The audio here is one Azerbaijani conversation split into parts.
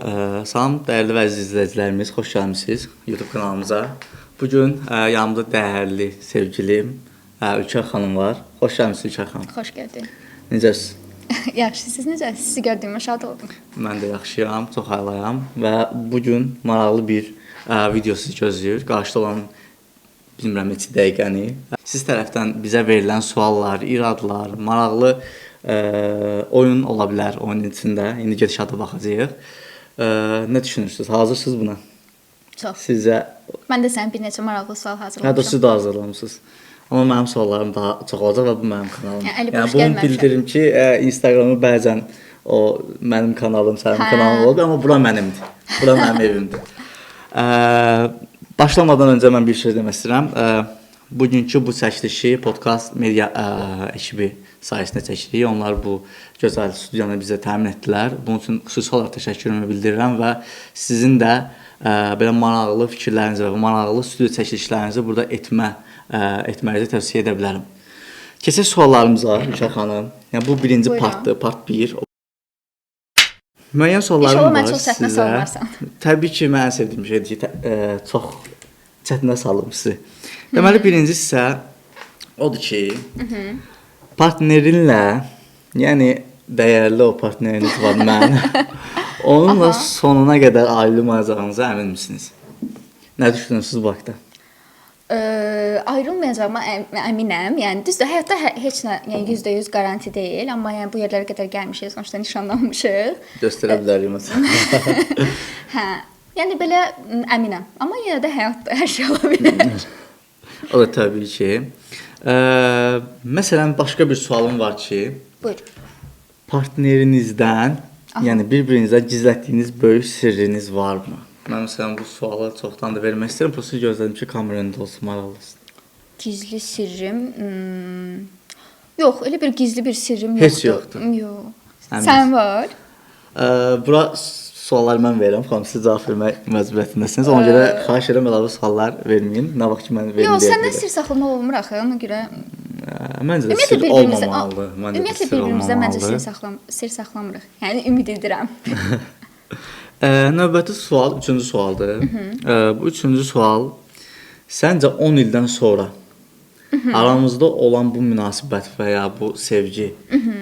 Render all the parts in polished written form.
Salam dəyərli və əziz izləyicilərimiz, xoş gəlmisiniz YouTube kanalımıza. Bugün yanımda dəyərli sevgilim Ülkər xanım var. Xoş gəlmisiniz Ülkər xanım. Xoş gəldin. Necəsiz? Yaxşı, siz necəsiz? Sizi gördüyümə şad oldum. Mən də yaxşıyam, çox aylayam və bugün maraqlı bir video sizi gözləyir. Qarşıda olan bilmirəm neçə dəqiqəni. Siz tərəfdən bizə verilən suallar, iradlar, maraqlı oyun ola bilər oyun içində. İndi gedişata baxacağıq. Nə düşünürsünüz? Hazırsınız buna? Çox. Sizə Mən də sənin bir neçə maraqlı sual hazırlamışam. Hətta siz də hazırlamısınız. Amma mənim suallarım daha çox olacaq və bu mənim kanalım. Yəni bunu bildirim ki, Instagramı bəzən o mənim kanalım, sənin kanalın olur, amma bura mənimdir. Bura mənim evimdir. Başlamadan öncə mən bir şey demək istəyirəm. Bugünkü bu çəkilişi Podcast Media ekibi sayəsində çəkirik. Onlar bu gözəl studiyanı bizə təmin etdilər. Bunun üçün xüsusi olaraq təşəkkürümü bildirirəm və sizin də belə maraqlı fikirlərinizi və maraqlı studiya çəkilişlərinizi burada etmənizi tövsiyə edə bilərəm. Keçək suallarımıza Ülkər xanım. Yəni bu birinci partdır, part 1. Müəyyən suallarım var sizə. Təbii ki, mən sevdiyim şeydir ki, çox çətinə salım sizi. Deməli, birincisi isə odur ki, partnerinlə, yəni dəyərli o partneriniz var mən, onunla sonuna qədər ayrılmayacağınıza əmin misiniz? Nə düşünürsünüz bu haqda? Ayrılmayacağıma əminəm. Yəni düzdür, həyatda heç nə, yəni 100% garanti deyil, amma yəni bu yerlərə qədər gəlmişik, sonuçta nişanlanmışıq. Göstərə bilərik məsələn. Hə, yəni belə əminəm. Amma yenə də həyatda hər şey ola bilər. O da təbii ki. Məsələn, başqa bir sualım var ki, buyur. Partnerinizdən, yəni bir-birinizə gizlətdiyiniz böyük sirriniz varmı? Mən məsələn bu sualı çoxdan da vermək istəyirəm, prosta gözlədim ki, kamera önündə olsun, maraqlısın. Gizli sirrim? Yox, elə bir gizli bir sirrim yoxdur. Heç yoxdur. Yox. Sən var? Bura sualları mən verirəm, xanım siz cavab vermək məcburiyyətindəsiniz. Ona görə xahiş edirəm əlavə suallar verməyin. Nə vaxt ki mən verim deyə. Yox, səndən sir saxlamaq olmur axı, ona görə. Məncə də sir olmamalıdır. Ümumiyyətlə bir-birimizdə məncə sir saxlamırıq. Yəni ümid edirəm. Növbəti sual, üçüncü sualdır. Bu üçüncü sual, səncə 10 ildən sonra aramızda olan bu münasibət və ya bu sevgi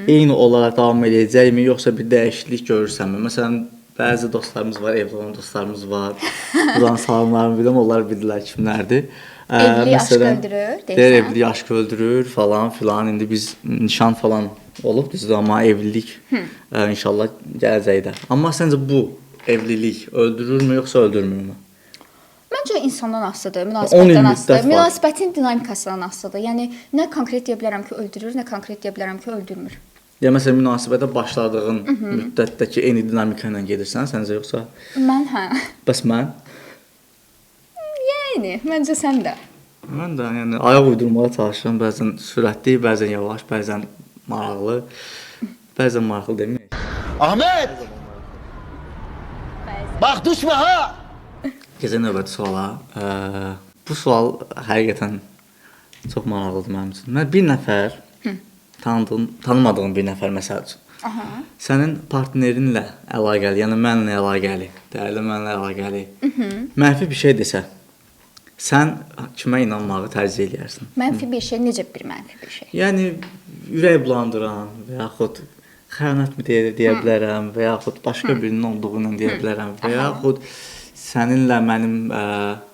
eyni olaraq davam edəcəkmi, yoxsa bir dəyişiklik görürsənmi? Məsələn, bəzi dostlarımız var, evli olan dostlarımız var. Buradan salamlarımı biləm, onlar bildilər kimlərdir. Evli aşk öldürür, deyirsən. Evli aşk öldürür falan filan. İndi biz nişan falan olub, düzdür, amma evlilik inşallah gələcəkdə. Amma səncə bu evlilik öldürürmü, yoxsa öldürmürmü? Məncə insandan asılıdır, münasibətdən asılıdır. Münasibətin dinamikasından asılıdır. Yəni nə konkret deyə bilərəm ki, öldürür, nə konkret deyə bilərəm ki, öldürmür. Ya məsələn münasibətə başladığın müddətdəki eyni dinamika ilə gedirsən, səncə yoxsa? Mən hə. Bəs mən? Yəni, məncə sən də. Mən də yəni ayaq uydurmağa çalışıram. Bəzən sürətli, bəzən yavaş, bəzən maraqlı. Bəzən maraqlı deməyək. Ahmet! Bax düşmə ha! Keçək növbəti suala. Bu sual həqiqətən çox maraqlıdır mənim üçün. Mən bir nəfər tanımadığım bir nəfər məsəl üçün. Sənin partnerinlə əlaqəli, yəni mənlə əlaqəli, dəyərli mənlə əlaqəli. Mənfi bir şey desə, sən kimə inanmağı tərcih edərsən? Mənfi bir şey, necə bir mənfi bir şey? Yəni ürək bulandıran və yaxud xəyanət mi deyə bilərəm və yaxud başqa birinin olduğunu deyə bilərəm və yaxud səninlə mənim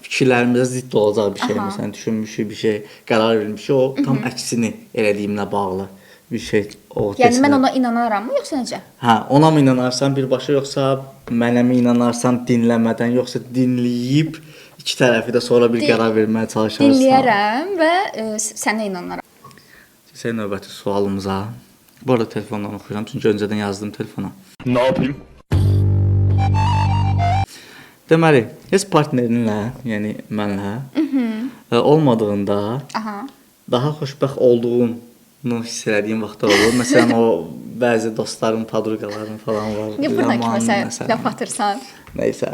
fikirlərimizə zidd olacaq bir şey, məsələn, düşünmüşük bir şey, qərar vermişik, o tam əksini elədiyimlə bağlı bir şey o desinlər. Yəni mən ona inanaram mı, yoxsa necə? Hə, ona mı inanarsan birbaşa, yoxsa mənə mi inanarsan dinləmədən, yoxsa dinləyib iki tərəfi də sonra bir qərar verməyə çalışarsan? Dinləyərəm və sənə inanaram. Keçək növbəti sualımıza. Bu arada telefondan oxuyuram, çünki öncədən yazdım telefona. Nə yapayım? Deməli, heç partnerinlə, yəni mənlə olmadığında daha xoşbəxt olduğunu hiss elədiyin vaxtlar olur. Məsələn, o bəzi dostların, padruqaların falan var. Niyə buradan kiməsə laf atırsan? Nəysə.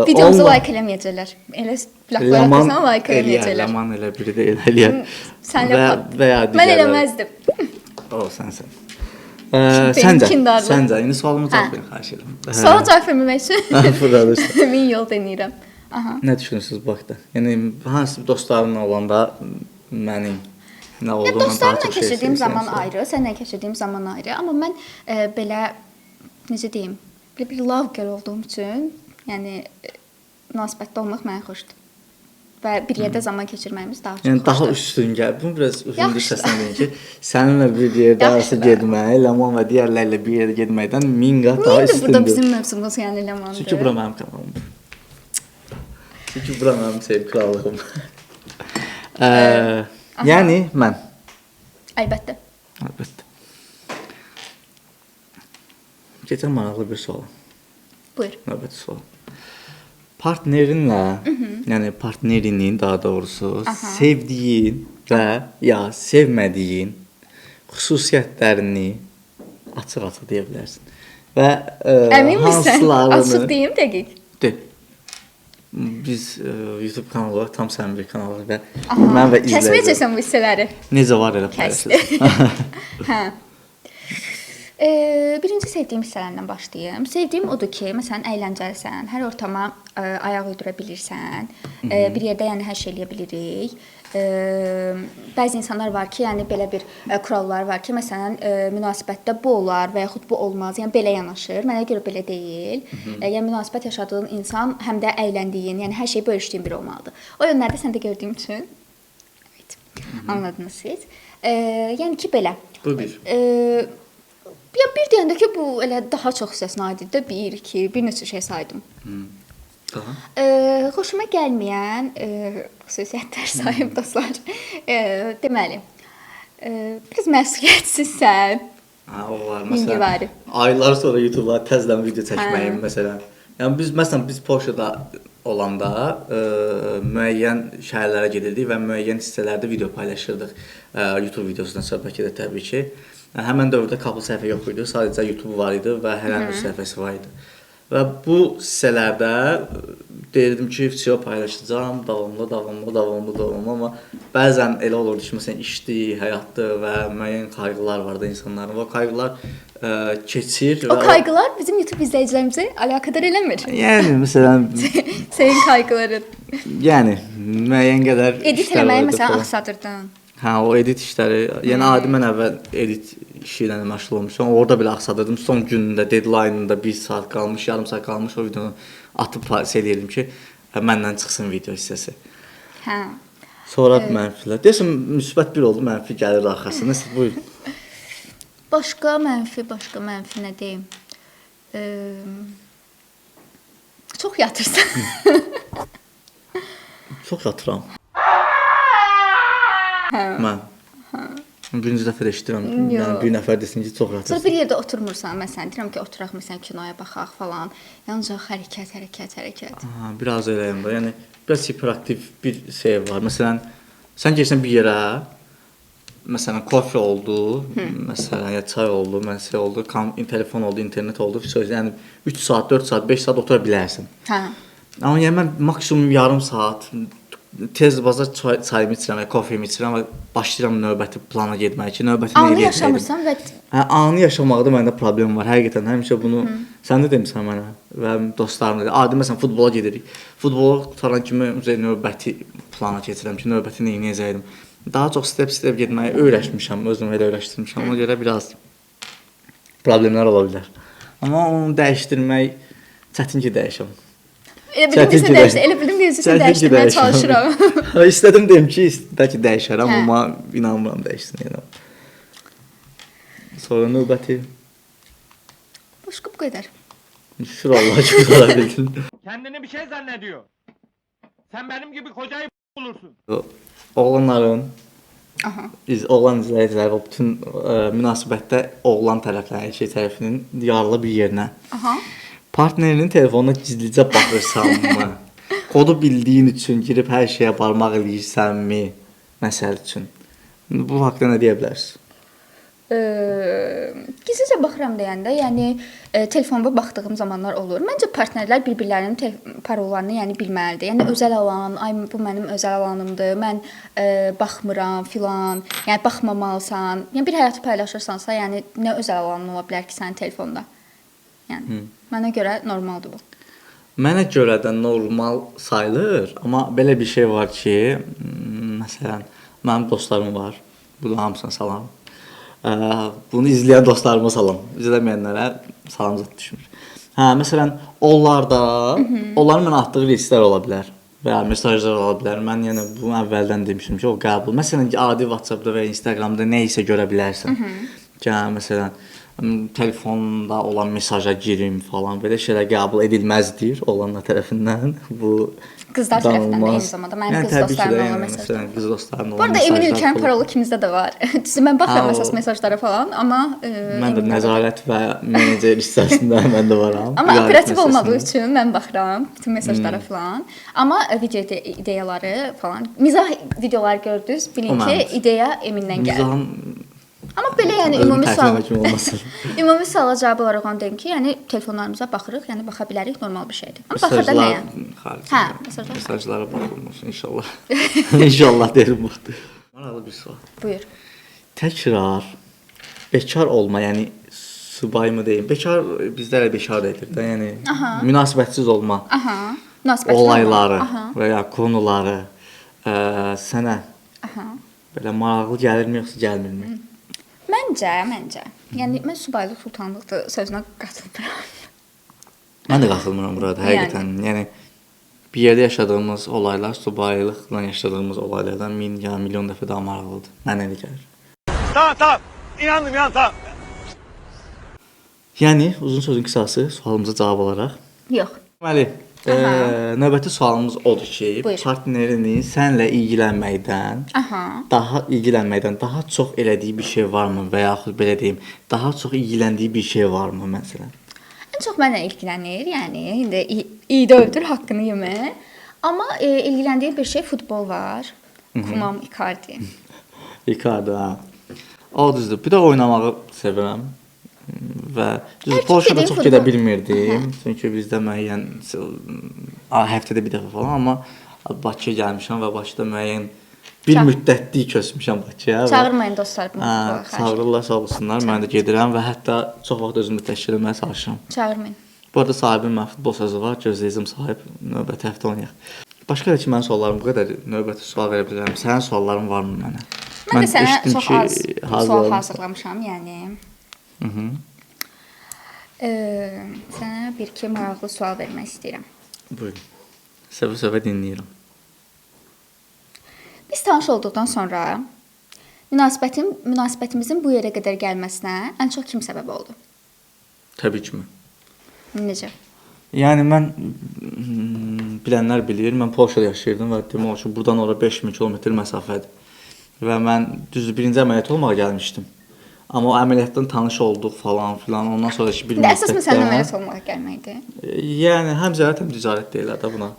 Videomuzu like eləməyəcəklər. Elə laflar atırsan, like eləməyəcəklər. Ləman elə biri də eləyər. Sən laf at. Və ya mən eləməzdim. O, sənsən. kindarlıq. Səncə indi sualıma cavab verin, xahiş edirəm. Suala cavab verməmək üçün Fırladırsan. min yol denəyirəm. Aha. Nə düşünürsüz bu haqda? Yəni hansı dostlarınla olanda mənim nə olduğunu daha Dostlarımla çox şey keçirdiyim istəyirsən, zaman ayrı, sənlə keçirdiyim zaman ayrı, amma mən belə necə deyim, belə bir love girl olduğum üçün, yəni münasibətdə olmaq mənə xoşdur. Və bir yerdə zaman keçirməyimiz daha çox Yəni daha xoşdur. üstün gəl. Bunu biraz üzündə Yaxşı. səsləndirin ki, səninlə bir yerdə Yaxşı arası da. getmək, Ləman və digərlərlə bir yerdə getməkdən 1000 qat daha Niyə burada üstündür. bizim mövzumuz yəni Ləmandır? Çünki bura mənim kanalımdır. Çünki bura mənim sevgi krallığım. Yəni mən. Əlbəttə. Əlbəttə. Keçən maraqlı bir sual. Buyur. Növbəti sual. Partnerinlə, yəni partnerinin daha doğrusu sevdiyin və ya sevmədiyin xüsusiyyətlərini açıq-açıq deyə bilərsən. Və Əmin misən? hansılarını Açıq deyim dəqiq. de. Biz YouTube kanalı olaraq tam sənin bir kanalıq və mən və izləyicilər Kəsməyəcəksən bu hissələri. necə var elə paylaşırsan. Hə. Birinci sevdiyim hissələrdən başlayım. Sevdiyim odur ki, məsələn, əyləncəlisən, hər ortama ayaq uydura bilirsən. Bir yerdə yəni hər şey eləyə bilirik. Bəzi insanlar var ki, yəni belə bir kurallar var ki, məsələn, münasibətdə bu olar və yaxud bu olmaz. Yəni belə yanaşır. Mənə görə belə deyil. Yəni münasibət yaşadığın insan həm də əyləndiyin, yəni hər şeyi bölüşdüyün biri olmalıdır. O yönlərdə sən də gördüyüm üçün evet, anladınız siz. Yəni ki, belə. Bu bir. Ya bir deyəndə ki, bu elə daha çox hissəsinə aiddir. 1, 2, bir neçə şey saydım. Daha. Xoşuma gəlməyən xüsusiyyətlər sayım dostlar. Deməli, biraz məsuliyyətsizsən. Ha, o var. Mingivari. Məsələn, aylar sonra YouTube-a təzədən video çəkməyim məsələn. Yəni biz Polşada olanda müəyyən şəhərlərə gedirdik və müəyyən hissələrdə video paylaşırdıq. YouTube videosundan söhbət gedir təbii ki. Həmin dövrdə kabel səhifə yox idi, sadəcə YouTube var idi və hər bir səhifəsi var idi. Və bu hissələrdə deyirdim ki, video paylaşacağam, davamlı, amma bəzən elə olurdu ki, məsələn, işdir, həyatdır və müəyyən qayğılar vardı insanların. Və o qayğılar keçir. O qayğılar bizim YouTube izləyicilərimizə əlaqədar eləmir. Yəni, məsələn, Sənin qayğıların. yəni müəyyən qədər Edit işlər eləməyi var idi məsələn falan. axsadırdın. Hə, o edit işləri. Yəni adi mən əvvəl edit işi ilə məşğul olmuşam. Orada belə axsadırdım. Son günündə, deadline-ında 1 saat qalmış, yarım saat qalmış o videonu atıb eləyirdim ki, məndən çıxsın video hissəsi. Hə. Sonra mənfilər. Deyəsən müsbət bir oldu, mənfi gəlir arxasına. Siz buyurun. Başqa mənfi nə deyim? Çox yatırsan. Çox yatıram. Mən. Birinci dəfə də eşidirəm. Yəni bir nəfər desin ki, çox Sonra yatırsan. bir yerdə oturmursan, məsələn, deyirəm ki, oturaq məsələn kinoya baxaq falan. Yalnız hərəkət. Ha, biraz eləyəm də. Yəni biraz hiperaktiv bir şey var. Məsələn, sən gəlsən bir yerə, məsələn, kofe oldu, məsələn, ya çay oldu, məsələ oldu, telefon oldu, internet oldu, söz, yəni 3 saat, 4 saat, 5 saat otura bilərsən. Hə. Amma yəni mən maksimum yarım saat tez bazar çayımı içirəm, kofemi içirəm və başlayıram növbəti plana getməyə ki, növbəti nə Anı edəcəyəm. yaşamırsan və Hə, anı yaşamaqda məndə problem var. Həqiqətən həmişə bunu sən də demisən mənə və dostlarım da. Adi məsələn futbola gedirik. Futbolu qutaran kimi növbəti plana keçirəm ki, növbəti nə edəcəyəm. Daha çox step getməyi öyrəşmişəm, özümə elə öyrəşdirmişəm. Ona görə biraz problemlər ola bilər. Amma onu dəyişdirmək çətin ki, dəyişəm. elə bildim ki, sən dəyişdirməyə çalışıram. İstədim deyim ki, bəlkə dəyişərəm, Hə. amma inanmıram dəyişsin yəni. Sonra növbəti Başqa bu qədər. şükür Allah'a ki, qala bildin. Kendini bir şey zannediyor. Sen benim gibi kocayı bulursun. Oğlanların Aha. oğlan izləyicilər o bütün münasibətdə oğlan tərəfləri, erkək tərəfinin yarılı bir yerinə. Aha. Partnerinin telefonuna gizlicə baxırsanmı? Kodu bildiyin üçün girib hər şeyə barmaq eləyirsənmi? Məsəl üçün. Bu haqqda nə deyə bilərsən? Gizlicə baxıram deyəndə, yəni telefonuma baxdığım zamanlar olur. Məncə partnerlər bir-birlərinin parollarını yəni bilməlidir. Yəni özəl alan, ay bu mənim özəl alanımdır. Mən baxmıram filan. Yəni baxmamalısan. Yəni bir həyatı paylaşırsansa, yəni nə özəl alanın ola bilər ki, sənin telefonda? Yəni mənə görə normaldır bu. Mənə görə də normal sayılır, amma belə bir şey var ki, məsələn, mənim dostlarım var. Bunu hamısına salam. Bunu izləyən dostlarıma salam. İzləməyənlərə salam zət düşmür. Hə, məsələn, onların mənə atdığı reelslər ola bilər və ya mesajlar ola bilər. Mən yəni bunu əvvəldən demişdim ki, o qəbul. Məsələn, adi WhatsApp-da və Instagram-da nə isə görə bilərsən. Yəni məsələn, telefonda olan mesaja girim falan belə şeylər qəbul edilməzdir olanlar tərəfindən. Bu qızlar tərəfindən də eyni zamanda mənim qız dostlarımla olan mesajlar. Məsələn, qız dostlarımla olan mesajlar. Bu arada Emin Ülkənin parolu kimizdə də var. Düzdür, mən baxıram əsas mesajlara falan, amma mən də nəzarət və menecer hissəsində mən də varam. Amma operativ olmadığı üçün mən baxıram bütün mesajlara falan. Amma video ideyaları falan, mizah videolar gördünüz, bilin ki, ideya Emindən gəlir. Amma belə yəni ümumi suala cavab olaraq onu deyim ki, yəni telefonlarımıza baxırıq, yəni baxa bilərik, normal bir şeydir. Amma baxırda nəyə? Hə, mesajlara baxılmır inşallah. İnşallah deyirəm bu. Maraqlı bir sual. Buyur. Təkrar bekar olma, yəni subay mı deyim? Bekar bizdə elə bekar deyilir də, yəni münasibətsiz olma. Olayları və ya konuları sənə belə maraqlı gəlirmi yoxsa gəlmirmi? Məncə. Yəni mən subaylıq sultanlıqdır sözünə qatılmıram. Mən də qatılmıram burada həqiqətən. Yəni bir yerdə yaşadığımız olaylar subaylıqla yaşadığımız olaylardan min ya milyon dəfə daha maraqlıdır. Mənə elə gəlir. Tamam. İnandım. Yəni uzun sözün qısası sualımıza cavab olaraq. Yox. Deməli, növbəti sualımız odur ki, buyur. Partnerinin sənlə ilgilənməkdən daha çox elədiyi bir şey varmı və yaxud belə deyim, daha çox ilgiləndiyi bir şey varmı məsələn? Ən çox mənlə ilgilənir, yəni indi iyi dövdür haqqını yemək. Amma ilgiləndiyi bir şey futbol var. Kumam Icardi. Icardi, ha. O düzdür. Bir də oynamağı sevirəm. Və düzdür, Polşada çox gedə bilmirdim. Çünki bizdə müəyyən həftədə bir dəfə falan, amma Bakıya gəlmişəm və Bakıda müəyyən bir müddətlik köçmüşəm Bakıya. Çağırmayın dostlar bu. Çağırırlar, sağ olsunlar. Mən də gedirəm və hətta çox vaxt özümü təşkil etməyə çalışıram. Çağırmayın. Bu arada sahibim mənim futbol sözü var. Gözləyəcəm sahib. Növbəti həftə oynayaq. Başqa da ki, mənim suallarım bu qədər. Növbəti sual verə bilərəm. Sənin sualların varmı mənə? Mən də sənə çox az sual hazırlamışam, yəni. Sənə bir-iki maraqlı sual vermək istəyirəm. Buyurun. Sevə-sevə dinləyirəm. Biz tanış olduqdan sonra münasibətimizin bu yerə qədər gəlməsinə ən çox kim səbəb oldu? Təbii ki. Necə? Yəni mən bilənlər bilir, mən Polşada yaşayırdım və demək olar ki, buradan ora 5000 kilometr məsafədir. Və mən düzdür birinci əməliyyat olmağa gəlmişdim. Amma o əməliyyatdan tanış olduq falan filan. Ondan sonra ki bir müddətdə. Əsas məsələ əməliyyat olmağa gəlməkdir. Yəni həm zərat həm ticarət deyirlər də buna.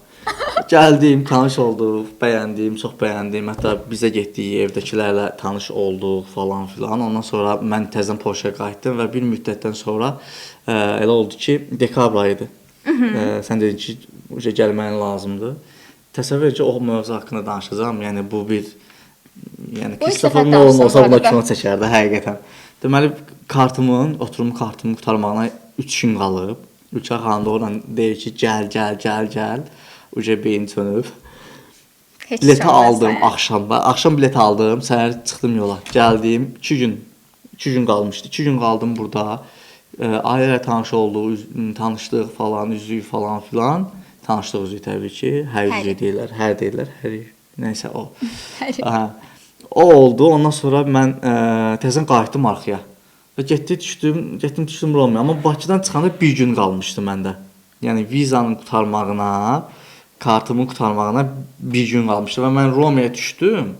Gəldim, tanış olduq, bəyəndim, çox bəyəndim. Hətta bizə getdik, evdəkilərlə tanış olduq falan filan. Ondan sonra mən təzədən Polşaya qayıtdım və bir müddətdən sonra elə oldu ki, dekabr ayıdır. Sən dedin ki, gəlməyin lazımdır. Təsəvvür et ki, o mövzu haqqında danışacağam. Yəni bu bir Kristofer Nolan olsa buna kino çəkərdi həqiqətən. Deməli, oturum kartımın qurtarmağına 3 gün qalıb. Ülkə xanım da oradan deyir ki, gəl. Uca beyin sönüb. Bileti aldım axşam bileti aldım, səhər çıxdım yola. Gəldim, 2 gün qalmışdı. 2 gün qaldım burada. Ailə tanış olduq, tanışdıq falan, üzük falan filan. Tanışdıq üzük təbii ki. Hər üzük deyirlər, hər deyirlər, hər nəysə o. O oldu. Ondan sonra mən təzədən qayıtdım arxaya. Və getdim düşdüm Romaya. Amma Bakıdan çıxanda bir gün qalmışdı məndə. Yəni vizanın qurtarmağına, kartımın qurtarmağına bir gün qalmışdı və mən Romaya düşdüm.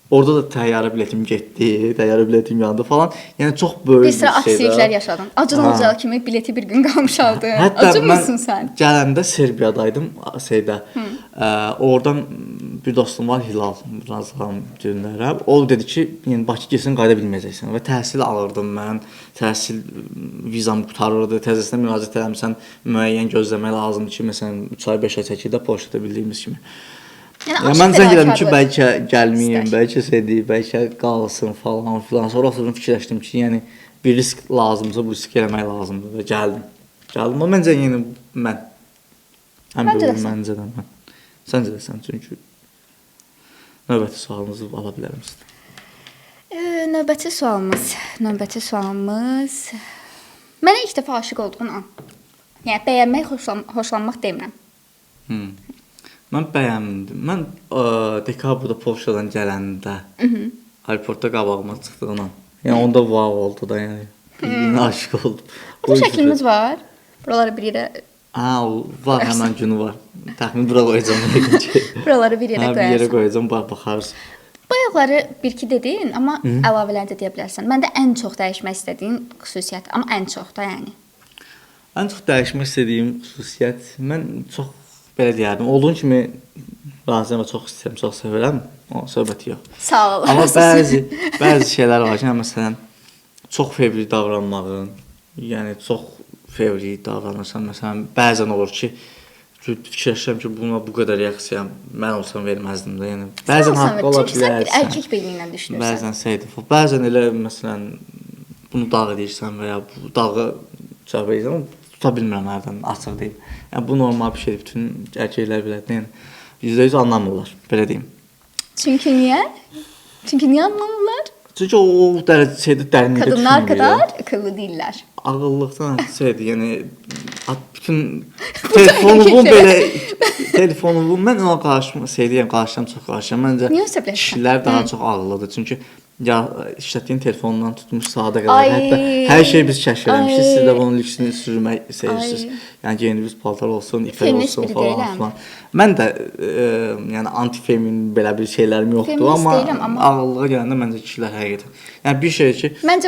Orada da təyyarə biletim getdi, təyyarə biletim yandı falan. Yəni çox böyük bir sıra aksiliklər yaşadın. Acın olacağı kimi bileti bir gün qalmış aldın. Acımısın sən? Gələndə Serbiyadaydım, oradan bir dostum var Hilal, Razıxan Dündərə. O dedi ki, yəni Bakı getsən qayıda bilməyəcəksən və təhsil alırdım mən. Təhsil vizam qurtarırdı. Təzəsindən müraciət etmirsən, müəyyən gözləmək lazımdır ki, məsələn 3 ay, 5 ay çəkirdə poçtada bildiyimiz kimi. Yəni mən zəng elədim ki, bəlkə gəlməyim, bəlkə sevdi, bəlkə qalsın falan filan. Sonra oturdum fikirləşdim ki, yəni bir risk lazımdırsa bu risk eləmək lazımdır və gəldim. Gəldim. Amma məncə yəni mən məncə də mən. Səncə də sən çünki növbəti sualınızı ala bilərəm. Növbəti sualımız mənə ilk dəfə aşiq olduğun an. Yəni bəyənmək, xoşlanmaq demirəm. Mən bəyəndim. Mən dekabrda Polşadan gələndə aeroportda qabağıma çıxdığım an. Yəni onda wow oldu da yəni. Yine aşiq oldum. Bu şəklimiz var. Buraları bir yerə var, həmən günü var. Təxmin bura qoyacağam. Buraları bir yerə qoyacağam. Bir yerə qoyacağam, baxarız. Bayaqları bir-iki dedin, amma əlavələr də deyə bilərsən. Məndə ən çox dəyişmək istədiyin xüsusiyyət, amma ən çox da yəni. Ən çox dəyişmək istədiyim xüsusiyyət, mən çox belə deyərdim. Olduğum kimi razıyam və çox istəyirəm, çox sevirəm. O söhbəti yox. Sağ ol. Amma bəzi şeylər var ki, məsələn, çox fevri davranmağın, yəni çox fevri davranırsan, məsələn, bəzən olur ki, fikirləşirəm ki, buna bu qədər reaksiya mən olsam verməzdim də, yəni bəzən haqqı ola bilər. Sən bir erkək beynindən düşünürsən. Bəzən şeydir. Bəzən elə məsələn bunu dağ edirsən və ya bu dağı cavab edirsən, tuta bilmirəm hərdən açıq deyim. Yəni bu normal bir şeydir, bütün erkəklər belədir. Yəni 100% anlamırlar, belə deyim. Çünki niyə? Çünki niyə anlamırlar? Çünki o dərəcədə dərinlikdə Qadınlar qədər akıllı deyirlər. Ağıllıqdan şeydir, yəni bütün telefonumu mən ona qarşılam çox qarşıyam. Məncə kişilər daha çox ağıllıdır. Çünki ya işlətdiyin telefonundan tutmuş saata qədər hətta hər şeyi biz kəşf eləmişik. Siz də bunun lüksünü sürmək sevirsiniz. Yəni geyindiyiniz paltar olsun, ipək olsun falan filan. Mən də yəni anti-femin belə bir şeylərim yoxdur, amma ağıllığa gələndə məncə kişilər həqiqətən. Yəni bir şey ki,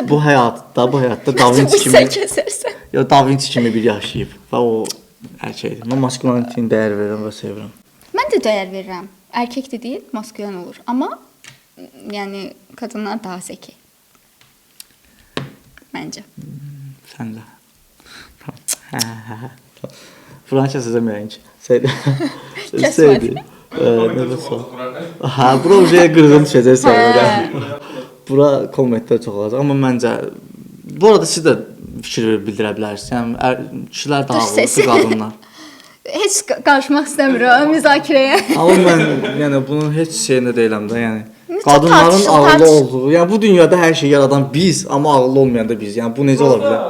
bu həyatda Da Vinci kimi Da Vinci kimi bir yaşayıb və o erkəkdir. Mən maskulinitəyə dəyər verirəm və sevirəm. Mən də dəyər verirəm. Erkək də deyil, maskulin olur. Amma yəni qadınlar daha zəki. Məncə. Sən də. Fransa sizə müəyyən ki. Şeydir. Bura ujaya qırğın düşəcək sonra. Bura kommentlər çox olacaq. Amma məncə bu arada siz də fikir bildirə bilərsiniz. Yəni kişilər daha ağıllı, qadınlar. Heç qarışmaq istəmirəm müzakirəyə. Amma mən yəni bunun heç şeyində deyiləm də, yəni qadınların ağıllı olduğu, yəni bu dünyada hər şey yaradan biz, amma ağıllı olmayan da biz. Yəni bu necə ola bilər?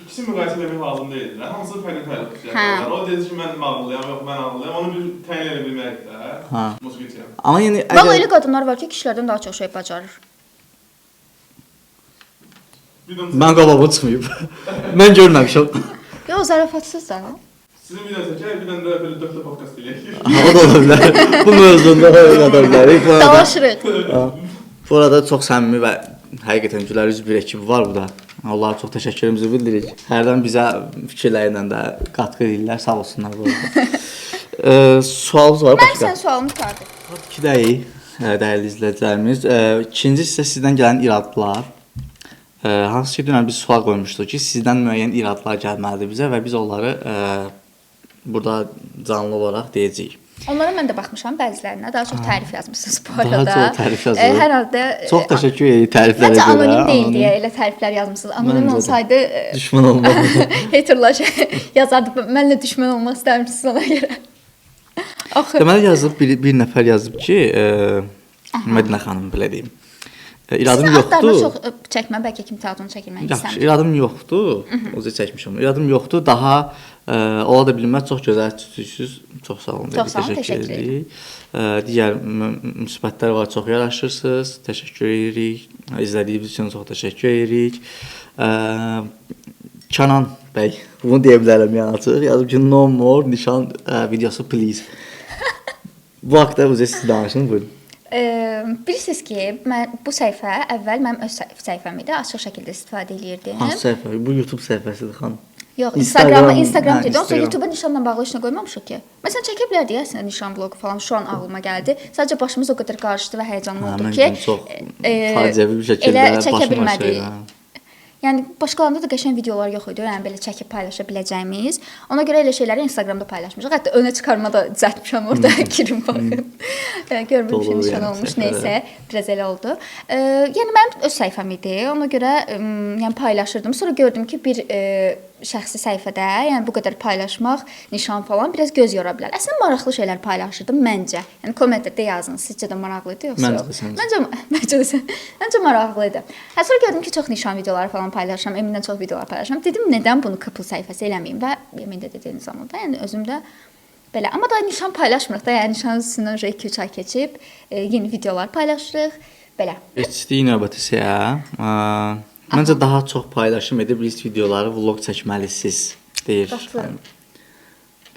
İkisi müqayisə etmək lazım deyillər. Hamısı fərqli şeylər. O dedi ki, mən ağıllıyam, yox mən ağıllıyam. Onu bir təyin edə bilmək də. Musiqiciyəm. Amma yəni Vallahi elə qadınlar var ki, kişilərdən daha çox şey bacarır. Mən qabağıma çıxmayıb. Mən görməmişəm. Yox, zarafatsız da. Sizin bir dənə çəkək, bir dənə də belə 4 podkast eləyək. O da ola bilər. Bu mövzunda ola bilər. Dalaşırıq. Bu arada çox səmimi və həqiqətən gülər üz bir ekip var burada. Onlara çox təşəkkürümüzü bildiririk. Hərdən bizə fikirlərlə də qatqı edirlər, sağ olsunlar bu arada. Sualınız var başqa? Mən sən sualını çıxardım. Tabii ki deyil, dəyərli izləyicilərimiz. İkinci isə sizdən gələn iradlar. Hansı ki, dünən biz sual qoymuşduq ki, sizdən müəyyən iradlar gəlməlidir bizə və biz onları burada canlı olaraq deyəcəyik. Onlara mən də baxmışam bəzilərinə. Daha çox tərif yazmısınız bu arada. Daha çox tərif yazılır. Hər halda çox təşəkkür edirik təriflərə görə. Məncə anonim deyil deyə elə təriflər yazmısınız. Anonim olsaydı düşmən olmazdı. Haterlar yazardı. Mənlə düşmən olmaq istəmirsiniz ona görə. Deməli yazıb bir nəfər yazıb ki, Mədinə xanım belə deyim. İradım yoxdur. Çox çəkmə, bəlkə kim təadını çəkilmək istəmir. Yaxşı, iradım yoxdur. Oca çəkmişəm. İradım yoxdur. Daha ola da bilməz, çox gözəl tutuşsuz. Çox sağ olun. Çox sağ olun, təşəkkür edirik. Digər müsbətlər var, çox yaraşırsınız. Təşəkkür edirik. İzlədiyiniz üçün çox təşəkkür edirik. Kənan bəy, bunu deyə bilərəm yəni açıq. Yazıb ki, no more nişan videosu please. Bu haqda özü siz danışın, buyurun. Bilirsiniz ki, mən bu səhifə əvvəl mənim öz səhifəm idi, açıq şəkildə istifadə eləyirdim. Hansı səhifə? Bu YouTube səhifəsidir xanım. Yox, Instagram, Instagram hə, dedim. Yoxsa Instagram. YouTube-a nişanla bağlı işinə qoymamışıq ki. Məsələn, çəkə bilərdik əslində nişan vloqu falan. Şu an ağlıma gəldi. Sadəcə başımız o qədər qarışdı və həyecanlı Hə, oldu mən ki, çox faciəvi bir şəkildə elə çəkə başıma bilmədik. şey. hə. Yəni başqalarında da qəşəng videolar yox idi. Yəni belə çəkib paylaşa biləcəyimiz. Ona görə elə şeyləri Instagramda paylaşmışıq. Hətta önə çıxarma da düzəltmişəm orada girin baxın. Görmüşəm Dolu nişan yəni olmuş, səhifələr. nəysə, biraz elə oldu. Yəni mənim öz səhifəm idi. Ona görə yəni paylaşırdım. Sonra gördüm ki, bir şəxsi səhifədə, yəni bu qədər paylaşmaq, nişan falan biraz göz yora bilər. Əslində maraqlı şeylər paylaşırdım məncə. Yəni kommentlərdə yazın, sizcə də maraqlı idi yoxsa Məncə də yox? səncə. Məncə maraqlı idi. Sonra gördüm ki, çox nişan videoları falan paylaşıram, Eminlə çox videolar paylaşıram. Dedim, nədən bunu couple səhifəsi eləməyim və Emin də dediyiniz zamanda, yəni özüm də belə. Amma da nişan paylaşmırıq da, yəni nişan üstündən 2-3 ay keçib yeni videolar paylaşırıq. Belə. Keçdik növbəti şeyə. Məncə daha çox paylaşım edib ilk videoları vlog çəkməlisiniz deyir. Qatılıram.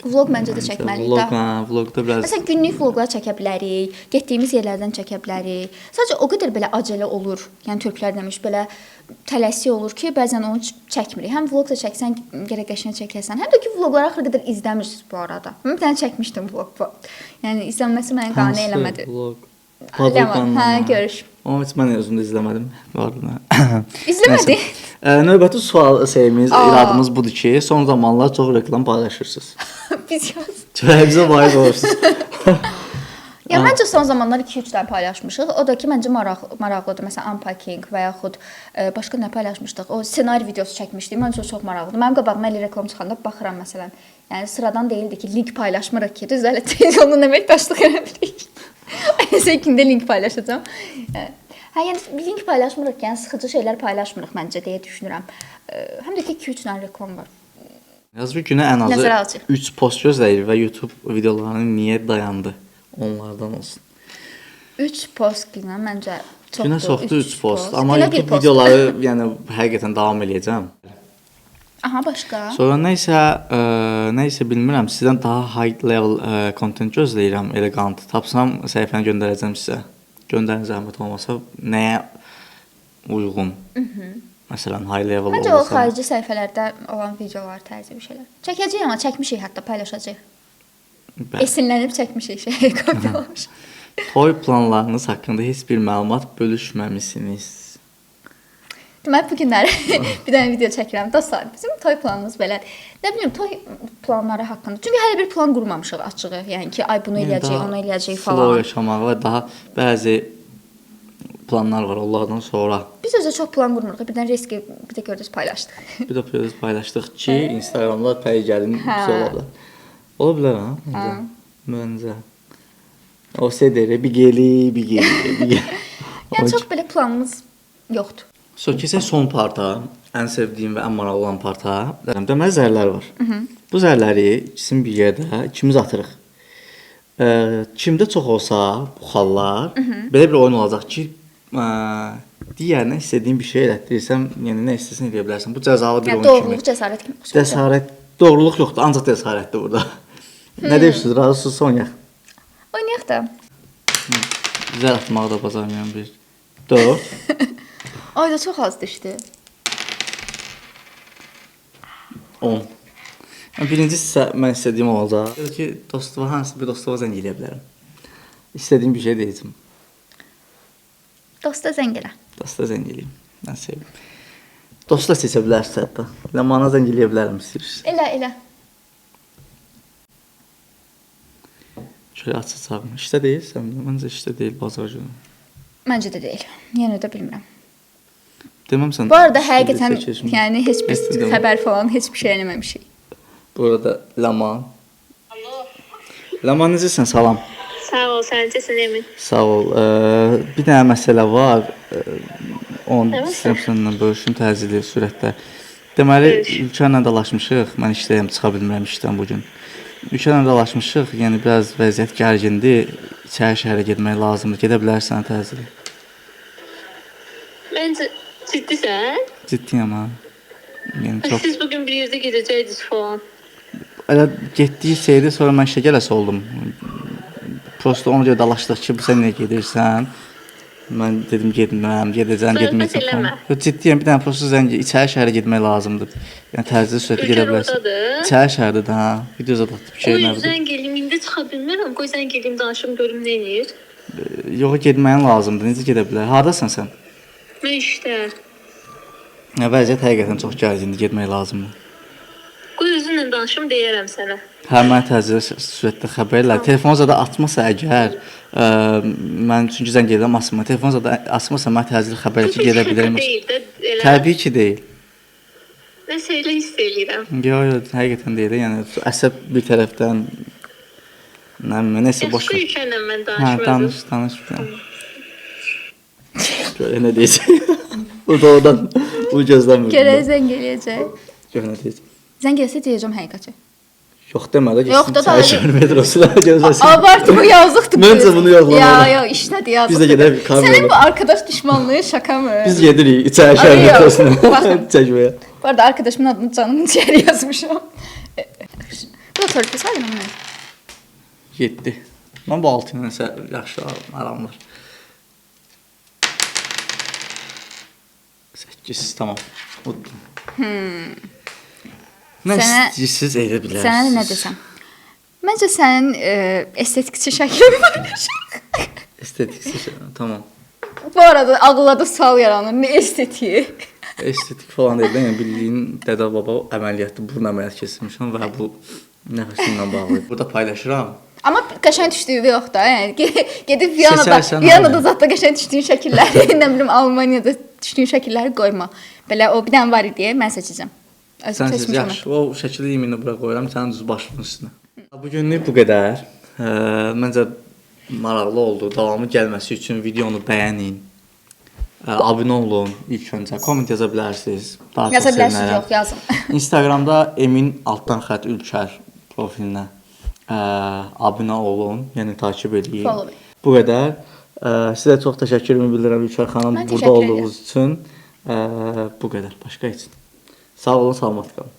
Vlog məncə də çəkməliyik Vlog, da. vlogda biraz Məsələn, günlük vloqlar çəkə bilərik, getdiyimiz yerlərdən çəkə bilərik. Sadəcə o qədər belə acələ olur. Yəni türklər demiş belə tələsi olur ki, bəzən onu çəkmirik. Həm vloq da çəksən, gərək qəşəng çəkəsən. Həm də ki, vloqları axıra qədər izləmirsiniz bu arada. Mən bir dənə çəkmişdim vloq bu. Yəni izlənməsi məni qane eləmədi. Vlog. Hə, görüş. Amma heç mən özüm də izləmədim bu arada. İzləmədi. Növbəti sual şeyimiz, iradımız budur ki, son zamanlar çox reklam paylaşırsınız. Biz yaz. Bizə vaid olursunuz. Ya məncə son zamanlar 2-3 dənə paylaşmışıq. O da ki, məncə maraqlıdır. Məsələn, unpacking və yaxud başqa nə paylaşmışdıq? O ssenari videosu çəkmişdik. Məncə çox maraqlıdır. Mənim qabağıma elə reklam çıxanda baxıram məsələn. Yəni sıradan deyildi ki, link paylaşmırıq ki, düz elə telefondan əməkdaşlıq eləmirik. Səkində link paylaşacağam. Hə, yəni link paylaşmırıq, yəni sıxıcı şeylər paylaşmırıq məncə deyə düşünürəm. Həm də ki 2-3 dənə reklam var. Yazı günə ən Nəzərə azı alacaq. 3 post gözləyir və YouTube videolarını niyə dayandı? Onlardan olsun. 3 post günə məncə çoxdur. Günə çoxdur 3 post, amma Günə bir YouTube post. videoları yəni həqiqətən davam eləyəcəm. Aha, başqa. Sonra nəsə bilmirəm, sizdən daha high level content gözləyirəm, elegant. Tapsam səhifəni göndərəcəm sizə. Göndərin zəhmət olmasa nəyə uyğun? Məsələn, high level Məncə o olsa. xarici səhifələrdə olan videolar tərzi bir şeylər. Çəkəcəyik amma çəkmişik, hətta paylaşacağıq. Bəli. Esinlənib çəkmişik şey, kopyalamış. Toy planlarınız haqqında heç bir məlumat bölüşməmisiniz. Deməli bu günləri bir dənə video çəkirəm. Dostlar, bizim toy planımız belədir. Nə bilim, toy planları haqqında. Çünki hələ bir plan qurmamışıq açığı. Yəni ki, ay bunu eləyəcəyik, onu eləyəcəyik Flow falan. yaşamaq və daha bəzi planlar var onlardan sonra. Biz özə çox plan qurmuruq. Bir dənə riski bir də gördünüz paylaşdıq. Bir də paylaşdıq ki, Instagramda pəyəcəlin bir şey ola bilər. Ola bilər ha? Məncə. O sedere bir geli. Yəni çox belə planımız yoxdur. So keçək son parta, ən sevdiyim və ən maraqlı olan parta. Deməli zərlər var. Bu zərləri ikisini bir yerdə ikimiz atırıq. Kimdə çox olsa bu xallar, belə bir oyun olacaq ki, digərinə istədiyin bir şey elətdirirsən, yəni nə istəsən edə bilərsən. Bu cəzalı bir Yəni oyun kimi. doğruluq, cəsarət kimi. Cəsarət, doğruluq yoxdur, ancaq cəsarətdir burada. Nə deyirsiniz? Razısınız oynayaq. Oynayaq da. Zər atmağı da bacarmayan bir 4. Ay da çox az düşdü. 10. Birincisi mən istədiyim olacaq. Dedi ki, dostuma hansı bir dostuma zəng eləyə bilərəm. İstədiyim bir şey deyəcəm. Dosta zəng elə. Dosta zəng eləyim. Mən sevdim. Dostu da seçə bilərsən hətta. Ləmana zəng eləyə bilərəm istəyirsən. Elə. Şöyle açacağım. İşdə deyilsən, məncə işdə deyil bazar günü. Məncə də deyil. Yenə də bilmirəm. Deməmsən. Bu arada həqiqətən yəni heç bir Estidim. xəbər falan heç bir şey eləməmişik. Bu arada Ləman. Alo. Ləman necəsən? Salam. Sağ ol, sən necəsən Emin? Sağ ol. Bir dənə məsələ var. Onu Nə məsələ? istəyirəm səninlə bölüşüm təcili sürətdə. Deməli, Ülkərlə dalaşmışıq. Mən işdəyəm, çıxa bilmirəm işdən bu gün. Ülkərlə dalaşmışıq. Yəni biraz vəziyyət gərgindir. İçəri şəhərə getmək lazımdır. Gedə bilərsən təcili. Məncə ciddisən? Ciddiyəm ha. Yəni çox Siz bugün bir yerdə gedəcəydiniz falan. elə getdiyi şeydə sonra mən işə gələsi oldum. Prosta ona görə dalaşdıq ki, sən niyə gedirsən? Mən dedim getməm, gedəcəm, Söhbət getməyəcəm. eləmə. Yox, ciddiyəm, bir dənə prosta zəng, içəri şəhərə getmək lazımdır. Yəni təcili sürətlə gedə Ülkər bilərsən. oradadır. İçəri şəhərdə də, ha, video zadatdı bir O şey nədir? yüzden geleyim, indi çıxa bilmirəm. Qoy sən geleyim, danışım, görüm nə eləyir. Yox, getməyin lazımdır. Necə gedə bilər? Hardasan sən? Mən işdə. Vəziyyət həqiqətən çox gərgindir, getmək lazımdır. Qoy özünlə danışım, deyərəm sənə. Hə, mən təcili sürətlə xəbər elə. Telefonu zada açmasa əgər, mən çünki zəng edirəm açma. Telefonu zada açmasa mən təcili xəbər ki, gedə bilərəm. Deyil də, elə. Təbii ki, deyil. Nəsə elə hiss eləyirəm. Yox, həqiqətən deyil. Yəni əsəb bir tərəfdən nəsə boş. Yaxşı Ülkərlə mən Hə, danışmıyorum. danış. Görə nə deyəcək? Bu da oradan bu gözləmir. Görək zəng eləyəcək. Gör nə deyəcək. Zəng eləsə deyəcəm həqiqəti. Yox demə də Yox da getsin. Çay metrosuna gözləsin. Abartma, yazıqdır. Məncə bunu yoxlamalıyıq. Yox, işlədir, yazıqdır. Biz də gedək kameraya. Sənin bu arkadaş düşmanlığı şaka mı? Biz gedirik içəri şəhər Ay, yox. metrosuna Baxın. çəkməyə. Bu arada arkadaşımın adını canımın içəri yazmışam. Bu da sortu sayılır mı? 7. Mən bu 6 ilə nəsə yaxşı aram var. 8, tamam. Udum. Nə Sənə- istəyirsiniz edə bilərsiniz. Sənə nə desəm? Məncə sənin estetikçi şəklin var. Estetik, tamam. Bu arada ağılda sual yaranır. Nə estetiği? Estetik falan deyil. Yəni bildiyin dədə baba əməliyyatı, burun əməliyyatı keçirmişəm və bu nəfəsimlə bağlı. Burada paylaşıram. Amma qəşəng düşdüyü yox da. Yəni gedib Viyanada, Seçərsən Viyanada onu. zətdə qəşəng düşdüyün şəkilləri, nə bilim Almaniyada düşdüyün şəkilləri qoyma. Belə o bir dənə var idi, mən seçəcəm. Özüm Sən siz seçmişəm. yaxşı, o şəkili yeminlə bura qoyuram, sənin düz başının üstünə. Bu günlük bu qədər. Məncə maraqlı oldu. Davamı gəlməsi üçün videonu bəyənin. Abunə olun ilk öncə. Komment yaza bilərsiniz. Daha çox Yaza bilərsiniz, sevinirim. yox, yazın. Instagramda Emin_Ülkər profilinə abunə olun, yəni takib edin. Follow edin. Bu qədər. Sizə çox təşəkkürümü bildirirəm Ülkər xanım Mən burada təşəkkür olduğunuz üçün. Bu qədər. Başqa heç. Sağ olun, salamat qalın.